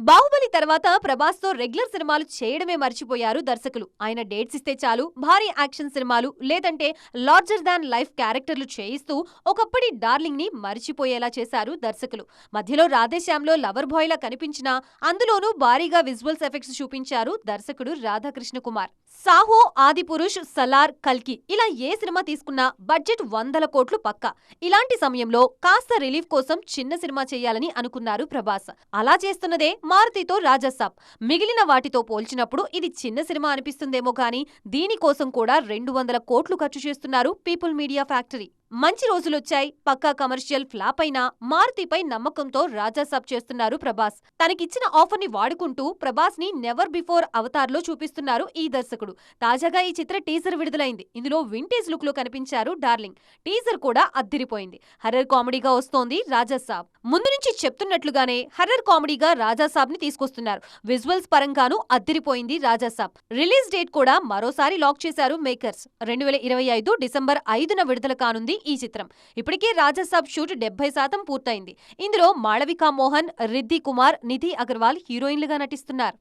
బాహుబలి తర్వాత ప్రభాస్ తో రెగ్యులర్ సినిమాలు చేయడమే మర్చిపోయారు దర్శకులు. ఆయన డేట్స్ ఇస్తే చాలు భారీ యాక్షన్ సినిమాలు లేదంటే లార్జర్ దాన్ లైఫ్ క్యారెక్టర్లు చేయిస్తూ ఒకప్పటి డార్లింగ్ ని మర్చిపోయేలా చేశారు దర్శకులు. మధ్యలో రాధేశ్యామ్లో లవర్ బాయ్ లా కనిపించినా అందులోనూ భారీగా విజువల్స్ ఎఫెక్ట్స్ చూపించారు దర్శకుడు రాధాకృష్ణ కుమార్. సాహో, ఆదిపురుష్, సలార్, కల్కి ఇలా ఏ సినిమా తీసుకున్నా బడ్జెట్ 100 కోట్లు పక్కా. ఇలాంటి సమయంలో కాస్త రిలీఫ్ కోసం చిన్న సినిమా చేయాలని అనుకున్నారు ప్రభాస్. అలా చేస్తున్నదే మారుతితో రాజాసాబ్. మిగిలిన వాటితో పోల్చినప్పుడు ఇది చిన్న సినిమా అనిపిస్తుందేమో కానీ దీనికోసం కూడా 200 కోట్లు ఖర్చు చేస్తున్నారు పీపుల్ మీడియా ఫ్యాక్టరీ. మంచి రోజులొచ్చాయి, పక్కా కమర్షియల్ ఫ్లాప్ అయినా మారుతిపై నమ్మకంతో రాజాసాబ్ చేస్తున్నారు ప్రభాస్. తనకిచ్చిన ఆఫర్ ని వాడుకుంటూ ప్రభాస్ ని నెవర్ బిఫోర్ అవతార్ లో చూపిస్తున్నారు ఈ దర్శకుడు. తాజాగా ఈ చిత్ర టీజర్ విడుదలైంది. ఇందులో వింటేజ్ లుక్ లో కనిపించారు డార్లింగ్. టీజర్ కూడా అద్దిరిపోయింది. హర్రర్ కామెడీగా వస్తోంది రాజాసాబ్. ముందు నుంచి చెప్తున్నట్లుగానే హర్రర్ కామెడీగా రాజాసాబ్ ని తీసుకొస్తున్నారు. విజువల్స్ పరంగానూ అద్దిరిపోయింది రాజాసాబ్. రిలీజ్ డేట్ కూడా మరోసారి లాక్ చేశారు మేకర్స్. 2025 డిసెంబర్ 5న విడుదల కానుంది ఈ చిత్రం. ఇప్పటికే రాజాసాబ్ షూట్ 70% పూర్తయింది. ఇందులో మాళవికా మోహన్, రిద్ధి కుమార్, నిధి అగర్వాల్ హీరోయిన్లుగా నటిస్తున్నారు.